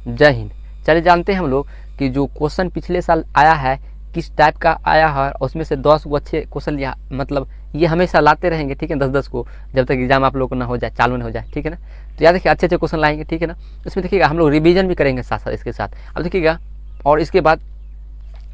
जय हिंद। चलिए जानते हैं हम लोग कि जो क्वेश्चन पिछले साल आया है किस टाइप का आया है, और उसमें से 10 को अच्छे क्वेश्चन लिया, मतलब ये हमेशा लाते रहेंगे, ठीक है, 10-10 को, जब तक एग्जाम आप लोग को ना हो जाए, चालू ना हो जाए, ठीक है ना। तो याद रखिए अच्छे अच्छे क्वेश्चन लाएंगे, ठीक है ना। इसमें देखिएगा हम लोग रिवीजन भी करेंगे साथ साथ इसके साथ। अब देखिएगा, और इसके बाद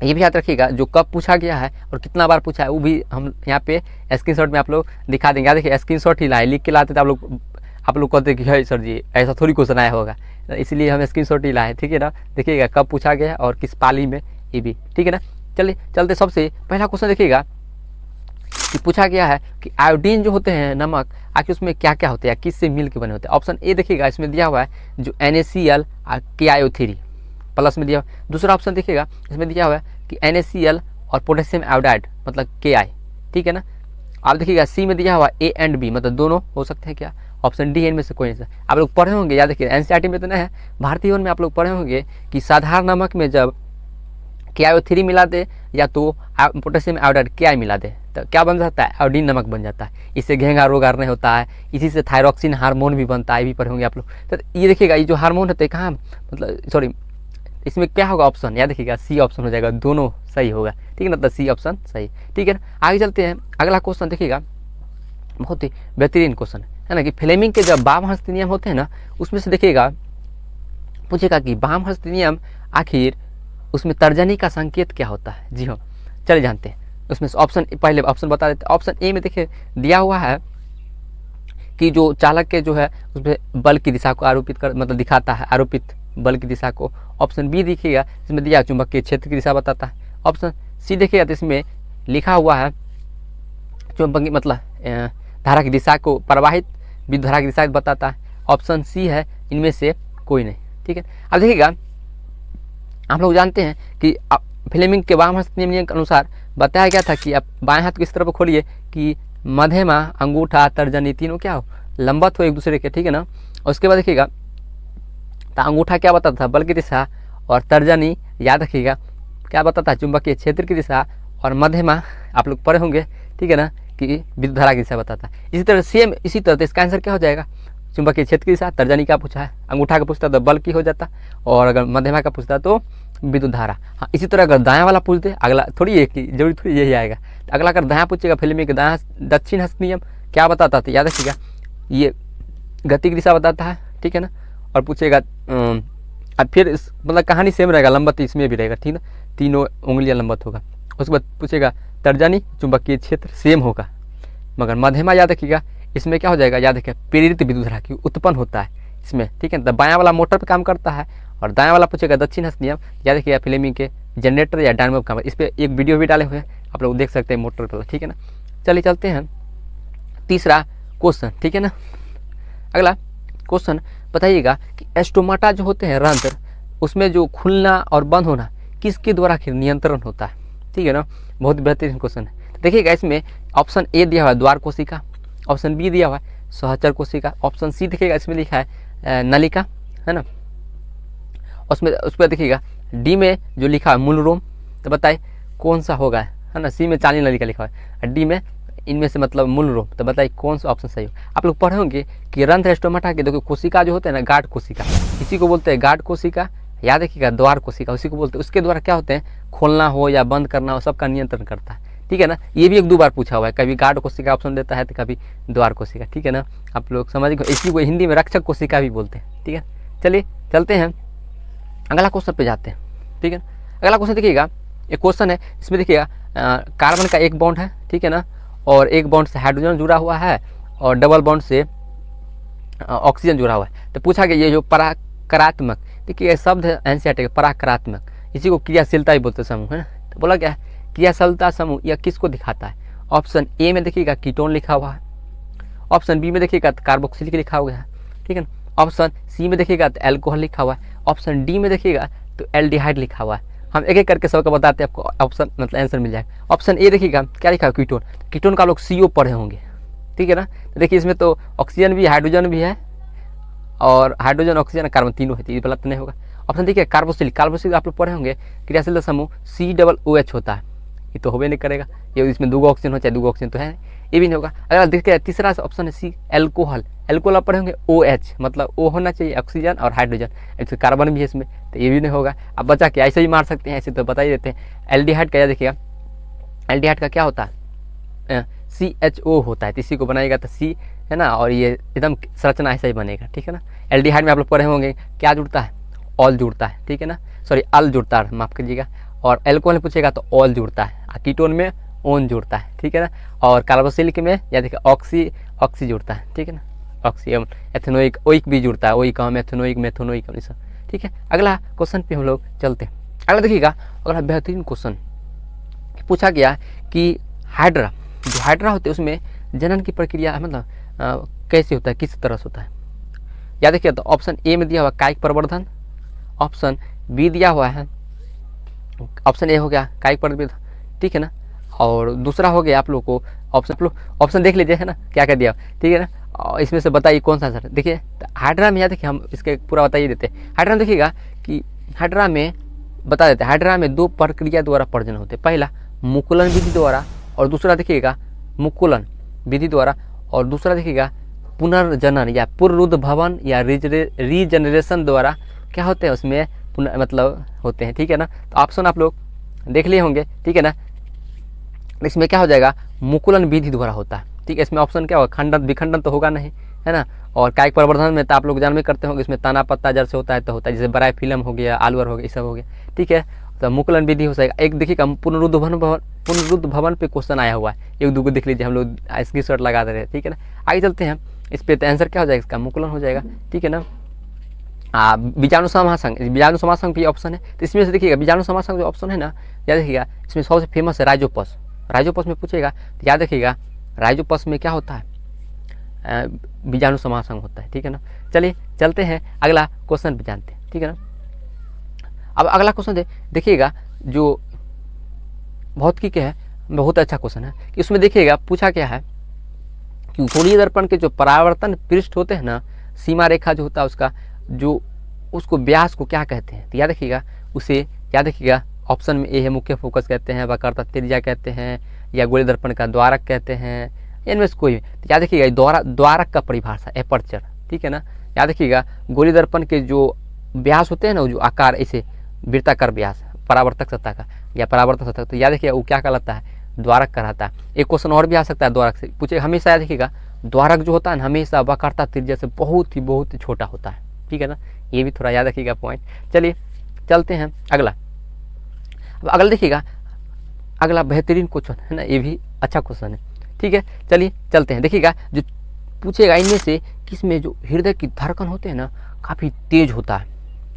ये भी याद रखिएगा जो कब पूछा गया है और कितना बार पूछा है वो भी हम यहाँ पे स्क्रीनशॉट में आप लोग दिखा देंगे। याद देखिए स्क्रीनशॉट ही लाए, लिख के लाते थे आप लोग कहते कि है सर जी ऐसा थोड़ी क्वेश्चन आया होगा, इसलिए हम स्क्रीनशॉट ही लाए, ठीक है ना। देखिएगा कब पूछा गया है और किस पाली में, ये भी ठीक है ना। चलिए चलते, सबसे पहला क्वेश्चन देखिएगा कि पूछा गया है कि आयोडीन जो होते हैं नमक, आखिर उसमें क्या क्या होते हैं, किससे मिल के बने होते हैं। ऑप्शन ए देखिएगा इसमें दिया हुआ है जो NaCl KiO3 प्लस में दिया हुआ। दूसरा ऑप्शन देखिएगा इसमें दिया हुआ है कि NaCl और पोटेशियम आयोडाइड मतलब Ki, ठीक है ना। आप देखिएगा सी में दिया हुआ A एंड B मतलब दोनों हो सकते हैं क्या। ऑप्शन डी इनमें से कोई नहीं। आप लोग पढ़े होंगे, याद रखिए NCERT में तो नहीं है, भारतीय वन में आप लोग पढ़े होंगे कि साधारण नमक में जब KiO3 मिला दे या तो पोटेशियम आयोडाइड Ki मिला दे तो क्या बन जाता है, आयोडीन नमक बन जाता है। इससे घेंगा रोग नहीं होता है, इसी से थायरॉक्सिन हार्मोन भी बनता है, भी पढ़े होंगे आप लोग। तो ये देखिएगा ये जो हार्मोन होते हैं कहाँ, मतलब सॉरी इसमें क्या होगा ऑप्शन, याद देखिएगा सी ऑप्शन हो जाएगा, दोनों सही होगा, ठीक है ना। तो सी ऑप्शन सही, ठीक है ना। आगे चलते हैं, अगला क्वेश्चन देखिएगा बहुत ही बेहतरीन क्वेश्चन है ना कि फ्लेमिंग के जब वाम हस्त नियम होते हैं ना, उसमें से देखिएगा पूछेगा कि वाम हस्त नियम आखिर उसमें तर्जनी का संकेत क्या होता है। जी हाँ, चलिए जानते हैं। उसमें ऑप्शन पहले ऑप्शन बता देते हैं। ऑप्शन ए में देखिए दिया हुआ है कि जो चालक के जो है उसमें बल की दिशा को आरोपित कर मतलब दिखाता है, आरोपित बल की दिशा को। ऑप्शन बी देखिएगा इसमें दिया चुंबकीय क्षेत्र की दिशा बताता है। ऑप्शन सी देखिएगा तो इसमें लिखा हुआ है चुंबकीय मतलब धारा की दिशा को, प्रवाहित विद्युत धारा की दिशा बताता है। ऑप्शन सी है इनमें से कोई नहीं, ठीक है। अब देखिएगा आप लोग जानते हैं कि फ्लेमिंग के वाम हस्त नियम के अनुसार बताया गया था कि आप बाएं हाथ को इस तरफ खोलिए कि मध्यमा, अंगूठा, तर्जनी तीनों क्या हो, लंबवत हो एक दूसरे के, ठीक है ना। और उसके बाद देखिएगा तो अंगूठा क्या बताता था, बल की दिशा, और तर्जनी याद रखिएगा क्या बताता है, चुंबकीय क्षेत्र की दिशा, और मध्यमा आप लोग पढ़े होंगे, ठीक है ना, कि विद्युत धारा की दिशा बताता है। इसी तरह सेम इसी तरह तो इसका आंसर क्या हो जाएगा, चुंबकीय क्षेत्र की दिशा, तर्जनी का पूछा है, अंगूठा का पूछता तो बल की हो जाता, और अगर मध्यमा का पूछता तो विद्युत धारा। हाँ, इसी तरह अगर दायां वाला पूछते, अगला थोड़ी एक ही जरूरी थोड़ी यही आएगा, तो अगला अगर दायां पूछेगा फ्लेमिंग के दायां दक्षिण हस्त नियम क्या बताता था, याद रखिएगा ये गति की दिशा बताता है, ठीक है ना। और पूछेगा अब फिर इस मतलब कहानी सेम रहेगा, लंबत इसमें भी रहेगा, ठीक है, तीनों उंगलियां लंबत होगा। उसके बाद पूछेगा तर्जनी चुंबकीय क्षेत्र सेम होगा, मगर मध्यमा याद रखिएगा इसमें क्या हो जाएगा, याद रखिएगा प्रेरित विद्युत धारा की उत्पन्न होता है इसमें, ठीक है। तो बायां वाला मोटर पर काम करता है, और दायां वाला पूछेगा दक्षिण हस्त नियम, याद रखिएगा फ्लेमिंग के जनरेटर या डायनामो काम। इस पर एक वीडियो भी डाले हुए हैं, आप लोग देख सकते हैं मोटर पर, ठीक है ना। चलिए चलते हैं तीसरा क्वेश्चन, ठीक है ना। अगला क्वेश्चन बताइएगा कि एस्टोमाटा जो होते हैं रंध्र, उसमें जो खुलना और बंद होना किसके द्वारा नियंत्रण होता है, ठीक है ना। बहुत बेहतरीन क्वेश्चन है। देखिएगा इसमें ऑप्शन ए दिया हुआ है द्वार कोशिका, ऑप्शन बी दिया हुआ है सहचर कोशिका, ऑप्शन सी देखिएगा इसमें लिखा है नलिका, है ना। उसमें उस पर देखिएगा डी में जो लिखा है मूल रोम, तो बताइए कौन सा होगा, है ना। सी में चाली नलिका लिखा है, डी में इनमें से मतलब मूल रोम, तो बताइए कौन सा ऑप्शन सही हो। आप लोग पढ़े होंगे कि रंध्र एस्टोमाटा के देखो कोशिका जो होते हैं ना, गार्ड कोशिका, इसी को बोलते हैं गार्ड कोशिका, याद रखिएगा द्वार कोशिका उसी को बोलते हैं। उसके द्वारा क्या होते हैं, खोलना हो या बंद करना हो सबका नियंत्रण करता है, ठीक है ना। ये भी एक दो बार पूछा हुआ है, कभी गार्ड कोशिका ऑप्शन देता है तो कभी द्वार कोशिका, ठीक है ना। आप लोग समझ गए, इसी को हिंदी में रक्षक कोशिका भी बोलते हैं, ठीक है। चलिए चलते हैं अगला क्वेश्चन पे जाते हैं, ठीक है। अगला क्वेश्चन देखिएगा एक क्वेश्चन है, इसमें देखिएगा कार्बन का एक बॉन्ड है, ठीक है ना, और एक बॉन्ड से हाइड्रोजन जुड़ा हुआ है, और डबल बॉन्ड से ऑक्सीजन जुड़ा हुआ है। तो पूछा गया ये जो पराकारात्मक, देखिए शब्द है एनसीईआरटी का पराकारात्मक, इसी को क्रियाशीलता ही बोलते समूह, है ना। तो बोला क्या है क्रियाशीलता समूह यह किसको दिखाता है। ऑप्शन ए में देखिएगा कीटोन लिखा हुआ है, ऑप्शन बी में देखिएगा कार्बोक्सिलिक लिखा हुआ है, ठीक है ना। ऑप्शन सी में देखिएगा तो एल्कोहल लिखा हुआ है, ऑप्शन डी में देखिएगा तो एल्डिहाइड लिखा हुआ है। हम एक एक करके सबको बताते हैं, आपको ऑप्शन मतलब आंसर मिल जाएगा। ऑप्शन ए देखिएगा क्या लिखा है कीटोन, कीटोन का लोग CO पढ़े होंगे, ठीक है ना। तो देखिए इसमें तो ऑक्सीजन भी हाइड्रोजन भी है, और हाइड्रोजन ऑक्सीजन कार्बन तीनों है, तो ये गलत नहीं होगा। ऑप्शन देखिए कार्बोक्सिलिक, कार्बोक्सिलिक आप लोग पढ़े होंगे क्रियाशील समूह COOH होता है, ये तो होबे नहीं करेगा, ये इसमें 2 ऑक्सीजन हो चाहे 2 ऑक्सीजन तो है, ये भी नहीं होगा। अगर देखिए तीसरा ऑप्शन है सी एल्कोहल, एल्कोहल आप पढ़े होंगे OH, मतलब O होना चाहिए, ऑक्सीजन और हाइड्रोजन, ऐसे कार्बन भी है इसमें, तो ये भी नहीं होगा। अब बचा क्या, ऐसे ही मार सकते हैं, ऐसे तो बता ही देते हैं। एल्डिहाइड का, देखिएगा एल्डिहाइड का क्या होता है, CHO होता है, तो इसी को बनाएगा तो C है ना, और ये एकदम संरचना ऐसा ही बनेगा, ठीक है ना। एल्डिहाइड में आप लोग पढ़े होंगे क्या जुड़ता है, ऑल जुड़ता है, ठीक है ना, सॉरी अल जुड़ता है, माफ़ कीजिएगा। और एल्कोहल में पूछेगा तो ऑल जुड़ता है, कीटोन में ओन जुड़ता है, ठीक है ना। और कार्बोक्सिलिक में या देखिए ऑक्सी जुड़ता है, ठीक है ना, ऑक्सी एथेनोइक, ओइक भी जुड़ता है, ओइक हम एथेनोइक मेथेनोइक सब, ठीक है। अगला क्वेश्चन पे हम लोग चलते हैं। अगला देखिएगा, अगला बेहतरीन क्वेश्चन पूछा गया कि हाइड्रा, जो हाइड्रा होते हैं उसमें जनन की प्रक्रिया मतलब कैसे होता है, किस तरह से होता है। या देखिए तो ऑप्शन ए में दिया हुआ कायिक प्रवर्धन, ऑप्शन बी दिया हुआ है, ऑप्शन ए हो गया कायिक प्रवर्धन, ठीक है ना। और दूसरा हो गया आप लोग को ऑप्शन देख लीजिए है ना, क्या क्या दिया, ठीक है ना। और इसमें से बताइए कौन सा सर। देखिए हाइड्रा में, या देखिए हम इसके पूरा बताइए देते हैं। हाइड्रा में देखिएगा कि हाइड्रा में बता देते हैं, हाइड्रा में 2 प्रक्रिया द्वारा प्रजनन होते हैं, पहला मुकुलन विधि द्वारा और दूसरा देखिएगा मुकुलन विधि द्वारा, और दूसरा देखिएगा पुनर्जनन या पुनरुद्भवन या रीजनरेशन द्वारा क्या होते हैं उसमें मतलब होते हैं, ठीक है ना। तो ऑप्शन आप लोग देख लिए होंगे, ठीक है ना। इसमें क्या हो जाएगा, मुकुलन विधि द्वारा होता है, ठीक है। इसमें ऑप्शन क्या होगा, खंडन विखंडन तो होगा नहीं, है ना। और कायिक प्रवर्धन में तो आप लोग जानवे करते होंगे, इसमें तना पत्ता जड़ से होता है तो होता है, जैसे बराई फिल्म हो गया, आलवर हो गया, ये सब हो गया, ठीक है। तो मुकुलन विधि हो जाएगा। एक देखिएगा पुनरुद्भवन पे क्वेश्चन आया हुआ है, एक दो को देख लीजिए, हम लोग स्क्रीनशॉट लगा दे रहे हैं, ठीक है ना। आगे चलते हैं इस पे, तो आंसर क्या हो जाएगा इसका, मुकुलन हो जाएगा, ठीक है ना। बीजाणु समासंग भी ऑप्शन है, तो इसमें से देखिएगा बीजाणु समासंग जो ऑप्शन है ना, याद देखिएगा इसमें सबसे फेमस है राइजोपस। राइजोपस में पूछेगा तो याद रखिएगा राइजोपस में क्या होता है, बीजाणु समासंग होता है, ठीक है ना। चलिए चलते हैं अगला क्वेश्चन पे जानते हैं, ठीक है ना। अब अगला क्वेश्चन देखिएगा जो भौतिकी के है, बहुत अच्छा क्वेश्चन है कि उसमें देखिएगा पूछा क्या है कि गोलीय दर्पण के जो परावर्तन पृष्ठ होते हैं ना, सीमा रेखा जो होता है उसका जो उसको व्यास को क्या कहते हैं, तो याद रखिएगा उसे, याद रखिएगा ऑप्शन में ए है मुख्य फोकस कहते हैं, वक्रता त्रिज्या कहते हैं, या गोलीय दर्पण का द्वारक कहते हैं, इनमें से कोई, तो याद रखिएगा द्वारक का परिभाषा एपर्चर, ठीक है ना। याद रखिएगा गोलीय दर्पण के जो व्यास होते हैं ना, जो आकार ऐसे वृत्ताकार व्यास परावर्तक सतह का या परावर्तक सतह, तो याद रखिएगा वो क्या कहलाता है, द्वारक कहलाता है। एक क्वेश्चन और भी आ सकता है द्वारक से पूछे, हमेशा याद रखिएगा द्वारक जो होता है ना, हमेशा वक्रता त्रिज्या से बहुत ही छोटा होता है, ठीक है ना। ये भी थोड़ा याद रखिएगा पॉइंट। चलिए चलते हैं अगला। अब अगला देखिएगा, अगला बेहतरीन क्वेश्चन है ना, ये भी अच्छा क्वेश्चन है, ठीक है। चलिए चलते हैं, देखिएगा जो पूछेगा इनमें से किसमें जो हृदय की धड़कन होते हैं ना काफ़ी तेज होता है,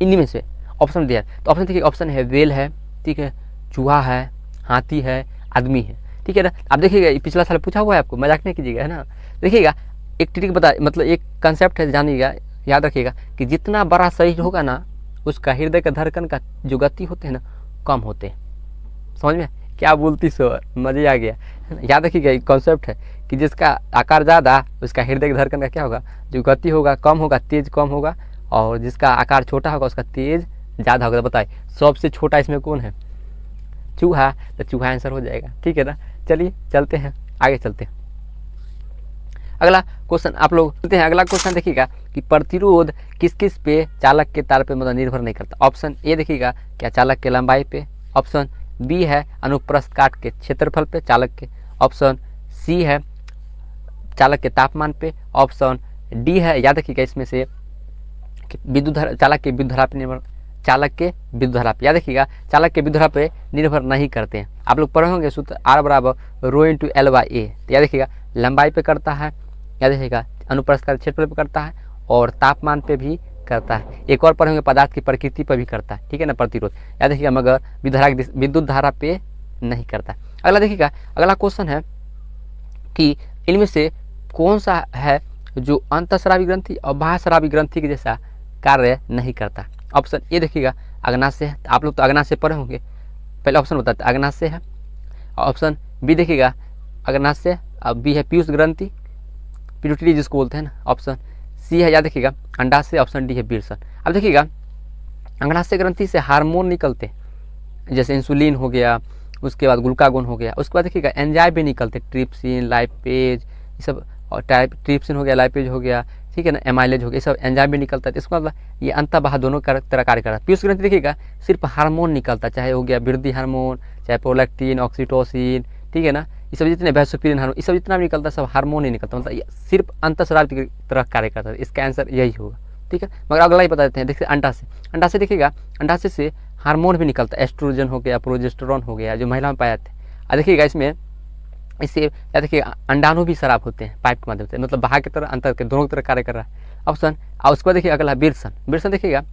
इनमें से ऑप्शन दिया है। तो ऑप्शन देखिए, ऑप्शन है वेल है, ठीक है, चूहा है, हाथी है, आदमी है, ठीक है ना। आप देखिएगा पिछला साल पूछा हुआ है, आपको मजाक नहीं कीजिएगा, है ना। देखिएगा एक ट्रिक बता, मतलब एक कंसेप्ट है, जानिएगा, याद रखिएगा कि जितना बड़ा शरीर होगा ना, उसका हृदय का धड़कन का जो गति होते हैं ना कम होते हैं। समझ में क्या बोलती सर, मजे आ गया। याद रखिएगा एक कॉन्सेप्ट है कि जिसका आकार ज़्यादा उसका हृदय की धड़कन का क्या होगा, जो गति होगा कम होगा, तेज कम होगा, और जिसका आकार छोटा होगा उसका तेज ज़्यादा होगा। बताइए सबसे छोटा इसमें कौन है, चूहा, तो चूहा आंसर हो जाएगा, ठीक है ना। चलिए चलते हैं आगे, चलते हैं अगला क्वेश्चन आप लोग चलते हैं। अगला क्वेश्चन देखिएगा कि प्रतिरोध किस किस पे चालक के तार पे मतलब निर्भर नहीं करता। ऑप्शन ए देखिएगा क्या चालक के लंबाई पे, ऑप्शन बी है अनुप्रस्थ काट के क्षेत्रफल पे चालक के, ऑप्शन सी है चालक के तापमान पे, ऑप्शन डी है, याद रखिएगा इसमें से चालक के विद्युत धारा पे निर्भर, चालक के विद्युत धारा पे, याद रखिएगा चालक के विद्युत धारा पे निर्भर नहीं करते हैं। आप लोग पढ़े होंगे सूत्र R बराबर रो इंटू L बाई ए, याद रखिएगा लंबाई पे करता है, याद रखिएगा अनुप्रस्थ काट क्षेत्रफल पे करता है, और तापमान पे भी करता है। एक और पढ़ेंगे पदार्थ की प्रकृति पर भी करता है, ठीक है ना, प्रतिरोध, याद रखिएगा, मगर विद्युत धारा पे नहीं करता। अगला देखिएगा, अगला क्वेश्चन है कि इनमें से कौन सा है जो अंतःस्रावी ग्रंथि और बाह्यस्रावी ग्रंथि के जैसा कार्य नहीं करता। ऑप्शन ए देखिएगा अग्नाशय है, आप लोग तो अग्नाशय पढ़े होंगे, पहले ऑप्शन बताते हैं अग्नाशय है, ऑप्शन बी देखिएगा अग्नाशय, अब बी है पीयूष ग्रंथि, पिट्यूटरी जिसको बोलते हैं ना, ऑप्शन सी है, याद रखिएगा अंडाशय, ऑप्शन डी है वीर्यसन। अब देखिएगा अग्नाशय ग्रंथि से हार्मोन निकलते हैं, जैसे इंसुलिन हो गया उसके बाद ग्लूकागोन हो गया, उसके बाद देखिएगा एंजाइम भी निकलते, ट्रिप्सिन, लाइपेज, ये सब, और ट्रिप्सिन हो गया, लाइपेज हो गया, ठीक है ना, एमाइलेज हो गया, ये सब एंजाइम भी निकलता है। तो इसका मतलब ये अंतःबाह्य दोनों तरह कार्य करता है। पीयूष ग्रंथि देखिएगा सिर्फ हार्मोन निकलता है, चाहे हो गया वृद्धि हार्मोन, चाहे प्रोलैक्टिन, ऑक्सीटोसिन, ठीक है ना, ये सब जितने वैसोपिरिन हार्मोन, ये सब जितना भी निकलता है सब हार्मोन ही निकलता है, मतलब ये सिर्फ अंतःस्राव की तरह कार्य करता है। इसका आंसर यही होगा, ठीक है। मगर अगला ही बता देते हैं, देखिए अंडाशय, अंडाशय देखिएगा अंडाशय से हार्मोन भी निकलता है, एस्ट्रोजन हो गया, प्रोजेस्टेरोन हो गया, जो महिला में पाए जाते हैं। और देखिएगा इसमें इससे या देखिए अंडाणु भी शराब होते हैं पाइप के माध्यम से, मतलब बाहर की तरह अंतर के दोनों की तरह कार्य कर रहा है ऑप्शन। और उसके बाद देखिए अगला विरसन, विरसन देखिएगा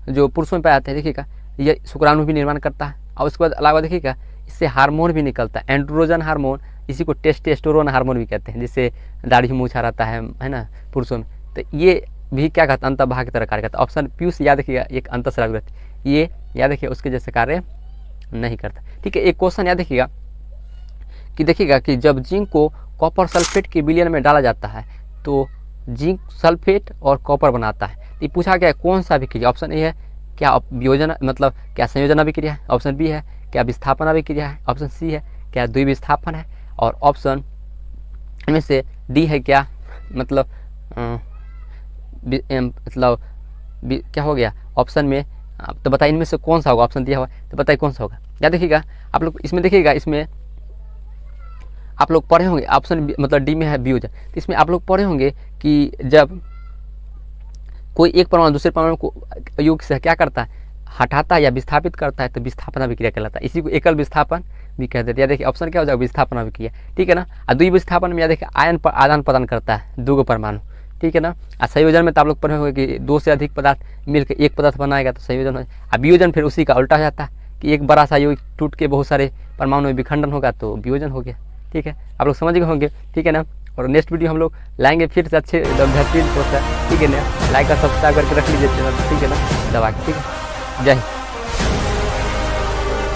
जो पुरुषों में पाए जाते हैं, देखिएगा ये शुक्राणु भी निर्माण करता है। और उसके बाद अलावा देखिएगा इससे हार्मोन भी निकलता है, एंड्रोजन हार्मोन, इसी को टेस्टोस्टेरोन हार्मोन भी कहते हैं, जिससे दाढ़ी मूछा रहता है ना पुरुषों में। तो ये भी क्या कहता है, अंतःबाह्य की तरह कार्य करता है। ऑप्शन पीयूष याद रखिएगा एक अंतःस्रावी ग्रंथि, ये याद रखिए उसके जैसे कार्य नहीं करता, ठीक है। एक क्वेश्चन याद रखिएगा कि देखिएगा कि जब जिंक को कॉपर सल्फेट के विलयन में डाला जाता है तो जिंक सल्फेट और कॉपर बनाता है। ये पूछा गया कौन सा अभिक्रिया, ऑप्शन ए है क्या वियोजन मतलब क्या संयोजन अभिक्रिया है, ऑप्शन बी है क्या विस्थापन अभिक्रिया है, ऑप्शन सी है क्या द्विविस्थापन है, और ऑप्शन इनमें से डी है क्या मतलब क्या हो गया ऑप्शन में। तो बताइए इनमें से कौन सा होगा, ऑप्शन दिया हुआ तो बताइए कौन सा होगा। याद देखिएगा आप लोग इसमें देखिएगा, इसमें आप लोग पढ़े होंगे ऑप्शन मतलब डी में है वियोजन। तो इसमें आप लोग पढ़े होंगे कि जब कोई एक परमाणु दूसरे परमाणु को योग से क्या करता है, हटाता है या विस्थापित करता है, तो विस्थापन अभिक्रिया कहलाता है। इसी को एकल विस्थापन भी कहते हैं। या देखिए ऑप्शन क्या हो जाएगा, विस्थापन अभिक्रिया, ठीक है ना। और द्विविस्थापन में या देखिए आयन पर आदान प्रदान करता है दो परमाणु, ठीक है ना। और संयोजन में तो आप लोग पढ़े होंगे कि दो से अधिक पदार्थ मिलकर एक पदार्थ बनाएगा तो संयोजन हो। और वियोजन फिर उसी का उल्टा हो जाता है कि एक बड़ा सा योग टूट के बहुत सारे परमाणु में विखंडन होगा तो वियोजन हो गया, ठीक है। आप लोग समझ गए होंगे, ठीक है ना। और नेक्स्ट वीडियो हम लोग लाएंगे फिर से अच्छे बेहतरीन कोर्स है, ठीक है ना। लाइक और सब्सक्राइब करके रख लीजिए चैनल, ठीक है ना, दबा के, ठीक है। जय हिंद।